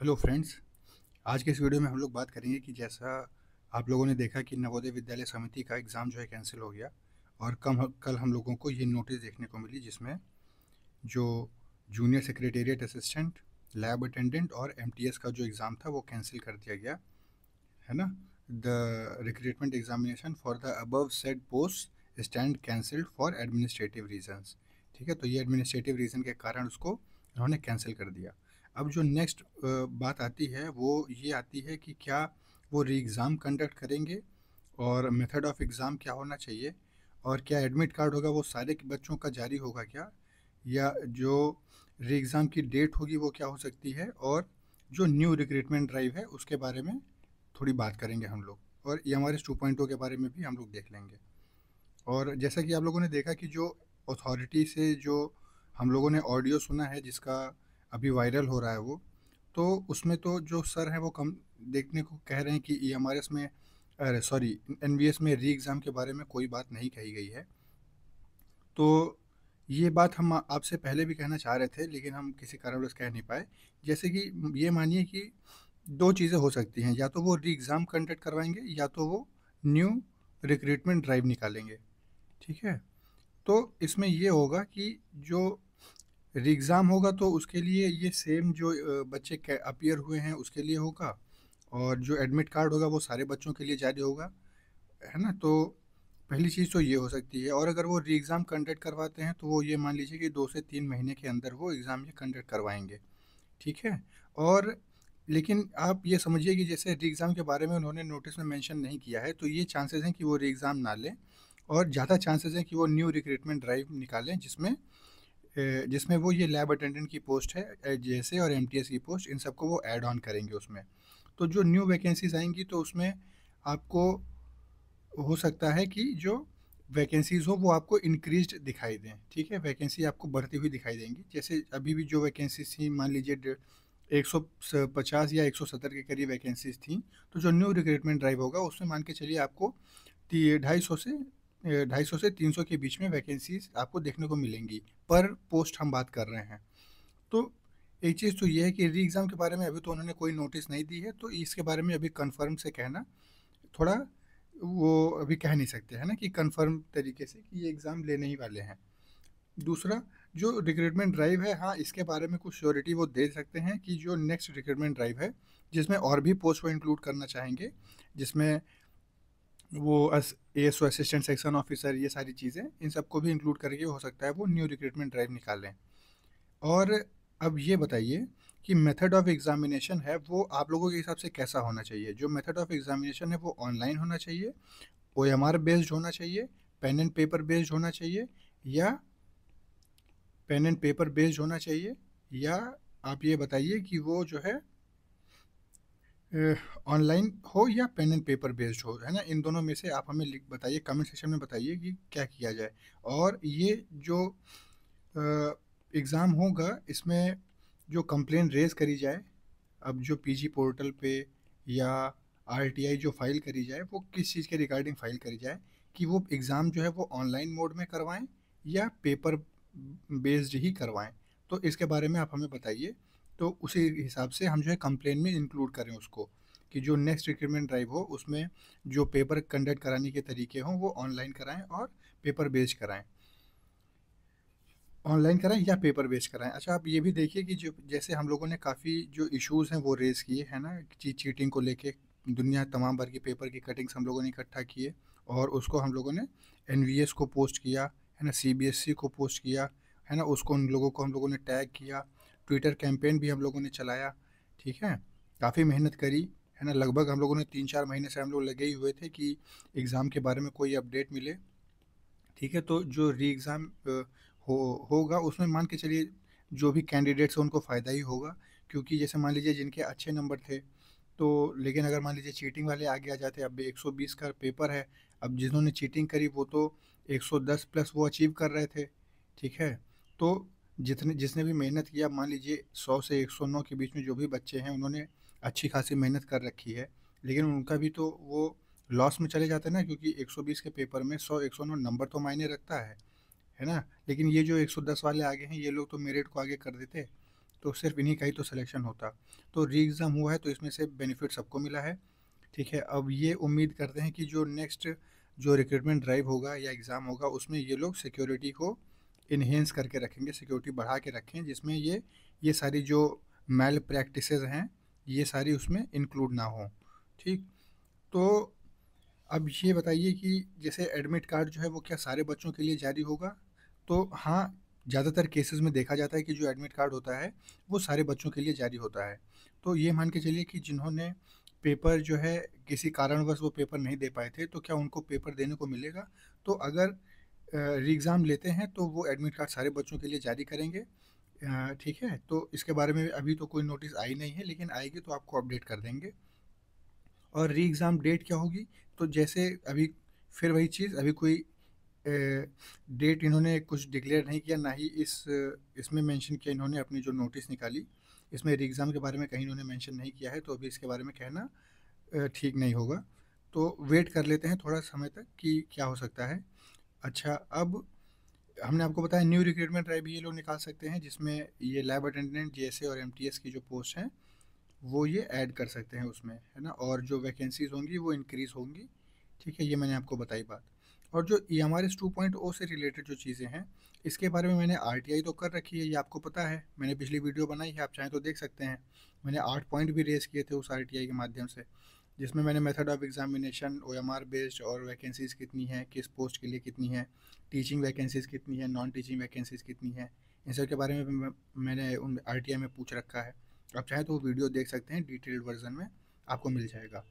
Hello friends. आज के इस वीडियो में हम लोग बात करेंगे कि जैसा आप लोगों ने देखा कि नवोदय विद्यालय समिति का एग्ज़ाम जो है कैंसिल हो गया और कल हम लोगों को ये नोटिस देखने को मिली जिसमें जो junior secretariat assistant, lab attendant और एमटीएस का जो एग्ज़ाम था वो कैंसिल कर दिया गया है ना। The recruitment examination for the above said post stand cancelled for administrative reasons. ठीक है, तो ये एडमिनिस्ट्रेटिव रीज़न के कारण उसको उन्होंने कैंसिल कर दिया। अब जो नेक्स्ट बात आती है वो ये आती है कि क्या वो री एग्ज़ाम कंडक्ट करेंगे और मेथड ऑफ एग्ज़ाम क्या होना चाहिए और क्या एडमिट कार्ड होगा वो सारे के बच्चों का जारी होगा क्या, या जो री एग्ज़ाम की डेट होगी वो क्या हो सकती है, और जो न्यू रिक्रूटमेंट ड्राइव है उसके बारे में थोड़ी बात करेंगे हम लोग, और EMRS 2.0 के बारे में भी हम लोग देख लेंगे। और जैसा कि आप लोगों ने देखा कि जो अथॉरिटी से जो हम लोगों ने ऑडियो सुना है जिसका अभी वायरल हो रहा है वो, तो उसमें तो जो सर हैं वो कम देखने को कह रहे हैं कि EMRS में, अरे सॉरी, NVS में री एग्ज़ाम के बारे में कोई बात नहीं कही गई है। तो ये बात हम आपसे पहले भी कहना चाह रहे थे लेकिन हम किसी कारणवश कह नहीं पाए। जैसे कि ये मानिए कि दो चीज़ें हो सकती हैं, या तो वो री एग्ज़ाम कंडक्ट करवाएंगे या तो वो न्यू रिक्रूटमेंट ड्राइव निकालेंगे। ठीक है, तो इसमें ये होगा कि जो री एग्ज़ाम होगा तो उसके लिए ये सेम जो बच्चे अपीयर हुए हैं उसके लिए होगा, और जो एडमिट कार्ड होगा वो सारे बच्चों के लिए जारी होगा, है ना। तो पहली चीज़ तो ये हो सकती है, और अगर वो री एग्ज़ाम कंडक्ट करवाते हैं तो वो ये मान लीजिए कि 2 से 3 महीने के अंदर वो एग्ज़ाम ये कंडक्ट करवाएंगे। ठीक है, और लेकिन आप ये समझिए कि जैसे री एग्ज़ाम के बारे में उन्होंने नोटिस में मेंशन नहीं किया है, तो ये चांसेस हैं कि वो री एग्ज़ाम ना लें, और ज़्यादा चांसेस हैं कि वो न्यू रिक्रूटमेंट ड्राइव निकालें जिसमें वो ये लैब अटेंडेंट की पोस्ट है जैसे, और एमटीएस की पोस्ट, इन सबको वो ऐड ऑन करेंगे उसमें। तो जो न्यू वैकेंसीज आएंगी तो उसमें आपको हो सकता है कि जो वैकेंसीज़ हो वो आपको इंक्रीज्ड दिखाई दें। ठीक है, वैकेंसी आपको बढ़ती हुई दिखाई देंगी। जैसे अभी भी जो वैकेंसीज थी, मान लीजिए 150 या 170 के करीब वैकेंसीज थी, तो जो न्यू रिक्रूटमेंट ड्राइव होगा उसमें मान के चलिए आपको 250 से 300 के बीच में वैकेंसीज आपको देखने को मिलेंगी पर पोस्ट, हम बात कर रहे हैं। तो एक चीज़ तो ये है कि री एग्ज़ाम के बारे में अभी तो उन्होंने कोई नोटिस नहीं दी है, तो इसके बारे में अभी कंफर्म से कहना थोड़ा वो अभी कह नहीं सकते हैं ना कि कंफर्म तरीके से कि ये एग्ज़ाम लेने ही वाले हैं। दूसरा, जो रिक्रूटमेंट ड्राइव है, हाँ इसके बारे में कुछ श्योरिटी वो दे सकते हैं कि जो नेक्स्ट रिक्रूटमेंट ड्राइव है जिसमें और भी पोस्ट वो इंक्लूड करना चाहेंगे, जिसमें वो ASO असिस्टेंट सेक्शन ऑफिसर, ये सारी चीज़ें, इन सबको भी इंक्लूड करके हो सकता है वो न्यू रिक्रूटमेंट ड्राइव निकालें। और अब ये बताइए कि मेथड ऑफ एग्जामिनेशन है वो आप लोगों के हिसाब से कैसा होना चाहिए। जो मेथड ऑफ एग्जामिनेशन है वो ऑनलाइन होना चाहिए, OMR बेस्ड होना चाहिए, पेन एंड पेपर बेस्ड होना चाहिए, या पेन एंड पेपर बेस्ड होना चाहिए, या आप ये बताइए कि वो जो है ऑनलाइन हो या पेन एंड पेपर बेस्ड हो, है ना। इन दोनों में से आप हमें लिख बताइए, कमेंट सेक्शन में बताइए कि क्या किया जाए। और ये जो एग्ज़ाम होगा इसमें जो कंप्लेन रेज़ करी जाए, अब जो PG पोर्टल पे या RTI जो फाइल करी जाए वो किस चीज़ के रिगार्डिंग फाइल करी जाए, कि वो एग्ज़ाम जो है वो ऑनलाइन मोड में करवाएं या पेपर बेस्ड ही करवाएं। तो इसके बारे में आप हमें बताइए, तो उसी हिसाब से हम जो है कंप्लेन में इंक्लूड करें उसको, कि जो नेक्स्ट रिक्रूटमेंट ड्राइव हो उसमें जो पेपर कंडक्ट कराने के तरीके हों वो ऑनलाइन कराएं और पेपर बेस्ड कराएं, ऑनलाइन कराएं या पेपर बेस कराएं। अच्छा, आप ये भी देखिए कि जो जैसे हम लोगों ने काफ़ी जो इश्यूज़ हैं वो रेज़ किए हैं ना, चीटिंग को लेके दुनिया तमाम भर की पेपर की कटिंग्स हम लोगों ने इकट्ठा किए और उसको हम लोगों ने NVS को पोस्ट किया, है ना, CBSE को पोस्ट किया, है ना, उसको उन लोगों को हम लोगों ने टैग किया, ट्विटर कैंपेन भी हम लोगों ने चलाया। ठीक है, काफ़ी मेहनत करी, है ना। लगभग हम लोगों ने 3-4 महीने से हम लोग लगे ही हुए थे कि एग्ज़ाम के बारे में कोई अपडेट मिले। ठीक है, तो जो री एग्ज़ाम होगा उसमें मान के चलिए जो भी कैंडिडेट्स हैं उनको फ़ायदा ही होगा, क्योंकि जैसे मान लीजिए जिनके अच्छे नंबर थे, तो लेकिन अगर मान लीजिए चीटिंग वाले आगे आ जाते, अब 120 का पेपर है, अब जिन्होंने चीटिंग करी वो तो 110 प्लस वो अचीव कर रहे थे। ठीक है, तो जिसने भी मेहनत किया, मान लीजिए 100 से 109 के बीच में जो भी बच्चे हैं उन्होंने अच्छी खासी मेहनत कर रखी है, लेकिन उनका भी तो वो लॉस में चले जाते हैं ना, क्योंकि 120 के पेपर में 100-109 नंबर तो मायने रखता है ना। लेकिन ये जो 110 वाले आगे हैं ये लोग तो मेरिट को आगे कर देते, तो सिर्फ इन्हीं का ही तो सिलेक्शन होता। तो री एग्ज़ाम हुआ है तो इसमें से बेनिफिट सबको मिला है। ठीक है, अब ये उम्मीद करते हैं कि जो नेक्स्ट जो रिक्रूटमेंट ड्राइव होगा या एग्ज़ाम होगा उसमें ये लोग सिक्योरिटी को इन्हेंस करके रखेंगे, सिक्योरिटी बढ़ा के रखें, जिसमें ये सारी जो मैल प्रैक्टिसेस हैं ये सारी उसमें इंक्लूड ना हो। ठीक, तो अब ये बताइए कि जैसे एडमिट कार्ड जो है वो क्या सारे बच्चों के लिए जारी होगा? तो हाँ, ज़्यादातर केसेस में देखा जाता है कि जो एडमिट कार्ड होता है वो सारे बच्चों के लिए जारी होता है। तो ये मान के चलिए कि जिन्होंने पेपर जो है किसी कारणवश वो पेपर नहीं दे पाए थे, तो क्या उनको पेपर देने को मिलेगा? तो अगर री एग्ज़ाम लेते हैं तो वो एडमिट कार्ड सारे बच्चों के लिए जारी करेंगे। ठीक है, तो इसके बारे में अभी तो कोई नोटिस आई नहीं है, लेकिन आएगी तो आपको अपडेट कर देंगे। और री एग्ज़ाम डेट क्या होगी? तो जैसे अभी फिर वही चीज़, अभी कोई डेट इन्होंने कुछ डिक्लेयर नहीं किया, ना ही इसमें मेंशन किया इन्होंने अपनी जो नोटिस निकाली, इसमें री एग्ज़ाम के बारे में कहीं इन्होंने मेंशन नहीं किया है, तो अभी इसके बारे में कहना ठीक नहीं होगा। तो वेट कर लेते हैं थोड़ा समय तक कि क्या हो सकता है। अच्छा, अब हमने आपको बताया न्यू रिक्रूटमेंट ड्राइव भी ये लोग निकाल सकते हैं, जिसमें ये लैब अटेंडेंट, जेएसए और एमटीएस की जो पोस्ट हैं वो ये ऐड कर सकते हैं उसमें, है ना, और जो वैकेंसीज होंगी वो इंक्रीज़ होंगी। ठीक है, ये मैंने आपको बताई बात। और जो EMRS 2.0 से रिलेटेड जो चीज़ें हैं इसके बारे में मैंने RTI तो कर रखी है, ये आपको पता है, मैंने पिछली वीडियो बनाई है, आप चाहें तो देख सकते हैं। मैंने 8 पॉइंट भी रेज़ किए थे उस RTI के माध्यम से, जिसमें मैंने method of examination, OMR based और वैकेंसीज़ कितनी है, किस पोस्ट के लिए कितनी है, टीचिंग वैकेंसीज़ कितनी है, नॉन टीचिंग वैकेंसीज़ कितनी है, इन सब के बारे में मैंने उन RTI में पूछ रखा है। आप चाहें तो वो वीडियो देख सकते हैं, डिटेल्ड वर्जन में आपको मिल जाएगा।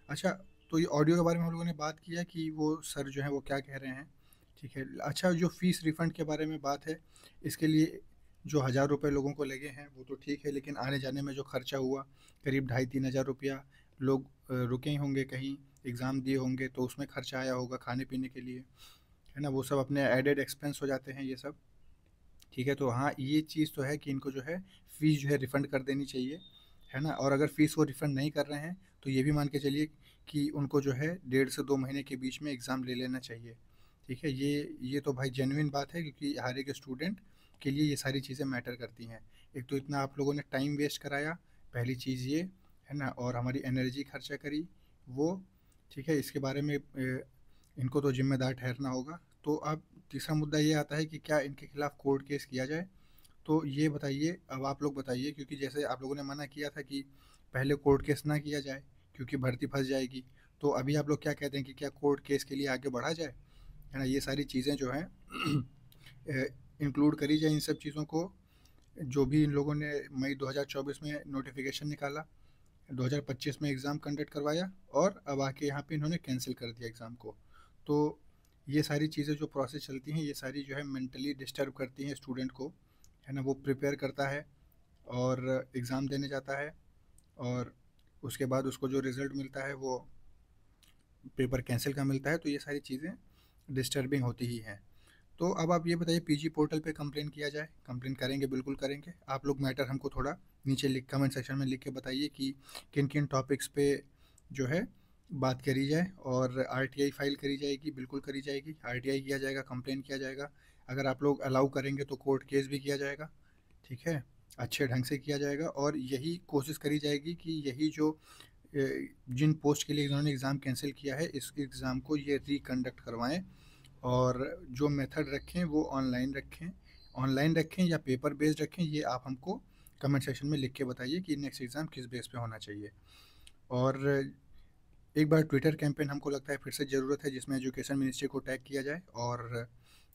अच्छा, तो ये ऑडियो के बारे में हम लोगों ने बात किया कि वो सर जो हैं वो क्या कह रहे हैं। ठीक है, अच्छा, जो फ़ीस रिफ़ंड के बारे में बात है, इसके लिए जो 1000 रुपये लोगों को लगे हैं वो तो ठीक है, लेकिन आने जाने में जो खर्चा हुआ करीब 2500-3000 रुपया, लोग रुके ही होंगे कहीं, एग्ज़ाम दिए होंगे तो उसमें खर्चा आया होगा खाने पीने के लिए, है ना, वो सब अपने एडेड एक्सपेंस हो जाते हैं ये सब। ठीक है, तो हाँ, ये चीज़ तो है कि इनको जो है फ़ीस जो है रिफ़ंड कर देनी चाहिए, है ना, और अगर फ़ीस वो रिफ़ंड नहीं कर रहे हैं तो ये भी मान के चलिए कि उनको जो है 1.5 से 2 महीने के बीच में एग्ज़ाम ले लेना चाहिए। ठीक है, ये तो भाई जेन्युइन बात है, क्योंकि हर एक स्टूडेंट के लिए ये सारी चीज़ें मैटर करती हैं। एक तो इतना आप लोगों ने टाइम वेस्ट कराया, पहली चीज़ ये, है ना, और हमारी एनर्जी खर्चा करी वो। ठीक है, इसके बारे में इनको तो ज़िम्मेदार ठहरना होगा। तो अब तीसरा मुद्दा ये आता है कि क्या इनके खिलाफ़ कोर्ट केस किया जाए? तो ये बताइए, अब आप लोग बताइए, क्योंकि जैसे आप लोगों ने मना किया था कि पहले कोर्ट केस ना किया जाए क्योंकि भर्ती फंस जाएगी, तो अभी आप लोग क्या कहते हैं कि क्या कोर्ट केस के लिए आगे बढ़ा जाए, है ना, ये सारी चीज़ें जो हैं इंक्लूड करी जाए इन सब चीज़ों को, जो भी इन लोगों ने मई 2024 में नोटिफिकेशन निकाला, 2025 में एग्ज़ाम कंडक्ट करवाया, और अब आके यहाँ पे इन्होंने कैंसिल कर दिया एग्ज़ाम को। तो ये सारी चीज़ें जो प्रोसेस चलती हैं ये सारी जो है मेंटली डिस्टर्ब करती हैं स्टूडेंट को, है ना, वो प्रिपेयर करता है और एग्ज़ाम देने जाता है, और उसके बाद उसको जो रिज़ल्ट मिलता है वो पेपर कैंसिल का मिलता है, तो ये सारी चीज़ें डिस्टर्बिंग होती ही हैं। तो अब आप ये बताइए, पीजी पोर्टल पे कंप्लेन किया जाए? कंप्लेन करेंगे, बिल्कुल करेंगे। आप लोग मैटर हमको थोड़ा नीचे लिख कमेंट सेक्शन में लिख के बताइए कि किन किन टॉपिक्स पे जो है बात करी जाए, और आरटीआई फाइल करी जाएगी, बिल्कुल करी जाएगी, आरटीआई किया जाएगा, कंप्लेन किया जाएगा, अगर आप लोग अलाउ करेंगे तो कोर्ट केस भी किया जाएगा। ठीक है, अच्छे ढंग से किया जाएगा, और यही कोशिश करी जाएगी कि यही जो जिन पोस्ट के लिए इन्होंने एग्ज़ाम कैंसिल किया है इस एग्ज़ाम को ये रिकंडक्ट करवाएं, और जो मेथड रखें वो ऑनलाइन रखें या पेपर बेस्ड रखें, ये आप हमको कमेंट सेक्शन में लिख के बताइए कि नेक्स्ट एग्ज़ाम किस बेस पे होना चाहिए। और एक बार ट्विटर कैंपेन हमको लगता है फिर से ज़रूरत है, जिसमें एजुकेशन मिनिस्ट्री को टैग किया जाए और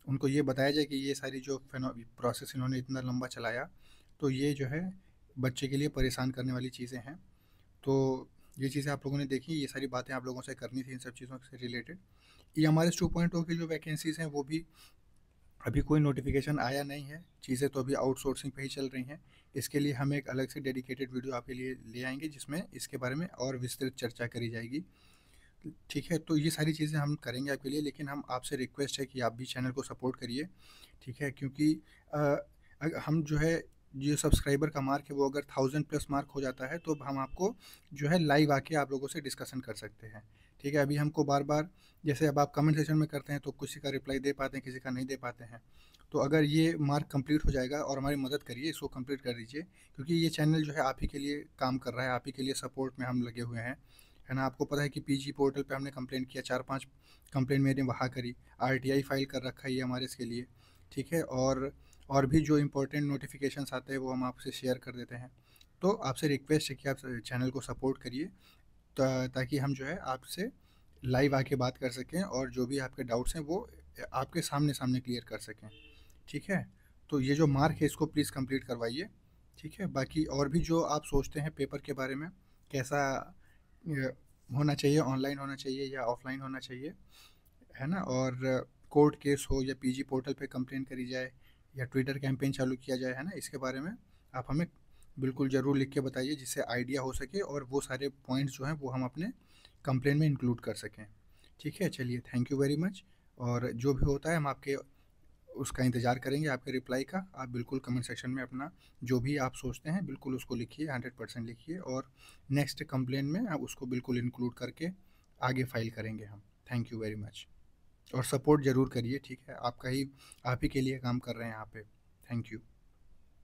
उनको ये बताया जाए कि ये सारी जो प्रोसेस इन्होंने इतना लंबा चलाया, तो ये जो है बच्चे के लिए परेशान करने वाली चीज़ें हैं। तो ये चीज़ें आप लोगों ने देखी, ये सारी बातें आप लोगों से करनी थी इन सब चीज़ों से रिलेटेड। ये हमारे 2.0 की जो वैकेंसीज़ हैं वो भी अभी कोई नोटिफिकेशन आया नहीं है, चीज़ें तो अभी आउटसोर्सिंग पे ही चल रही हैं। इसके लिए हम एक अलग से डेडिकेटेड वीडियो आपके लिए ले आएंगे, जिसमें इसके बारे में और विस्तृत चर्चा करी जाएगी। ठीक है, तो ये सारी चीज़ें हम करेंगे आपके लिए, लेकिन हम आपसे रिक्वेस्ट है कि आप भी चैनल को सपोर्ट करिए। ठीक है, क्योंकि हम जो है जो सब्सक्राइबर का मार्क है वो अगर 1000+ मार्क हो जाता है तो हम आपको जो है लाइव आके आप लोगों से डिस्कशन कर सकते हैं। ठीक है, अभी हमको बार बार जैसे अब आप कमेंट सेक्शन में करते हैं तो किसी का रिप्लाई दे पाते हैं, किसी का नहीं दे पाते हैं। तो अगर ये मार्क कंप्लीट हो जाएगा और हमारी मदद करिए, इसको कंप्लीट कर दीजिए, क्योंकि ये चैनल जो है आप ही के लिए काम कर रहा है, आप ही के लिए सपोर्ट में हम लगे हुए हैं, है ना। आपको पता है कि पीजी पोर्टल पे हमने कंप्लेंट किया, 4-5 कंप्लेंट मैंने वहाँ करी, आरटीआई फाइल कर रखा है ये हमारे इसके लिए, ठीक है। और भी जो इम्पोर्टेंट नोटिफिकेशंस आते हैं वो हम आपसे शेयर कर देते हैं। तो आपसे रिक्वेस्ट है कि आप चैनल को सपोर्ट करिए, ताकि हम जो है आपसे लाइव आके बात कर सकें और जो भी आपके डाउट्स हैं वो आपके सामने सामने क्लियर कर सकें, ठीक है। तो ये जो मार्क है इसको प्लीज़ कंप्लीट करवाइए, ठीक है। बाकी और भी जो आप सोचते हैं पेपर के बारे में, कैसा होना चाहिए, ऑनलाइन होना चाहिए या ऑफलाइन होना चाहिए, है ना। और कोर्ट केस हो या पीजी पोर्टल पे कंप्लेन करी जाए या ट्विटर कैंपेन चालू किया जाए, है ना, इसके बारे में आप हमें बिल्कुल ज़रूर लिख के बताइए, जिससे आइडिया हो सके और वो सारे पॉइंट्स जो हैं वो हम अपने कंप्लेन में इंक्लूड कर सकें, ठीक है। चलिए, थैंक यू वेरी मच। और जो भी होता है हम आपके उसका इंतज़ार करेंगे, आपके रिप्लाई का। आप बिल्कुल कमेंट सेक्शन में अपना जो भी आप सोचते हैं बिल्कुल उसको लिखिए, 100% लिखिए, और नेक्स्ट कंप्लेन में आप उसको बिल्कुल इंक्लूड करके आगे फाइल करेंगे हम। Thank you very much. और सपोर्ट ज़रूर करिए, ठीक है। आप ही के लिए काम कर रहे हैं यहाँ पे। Thank you.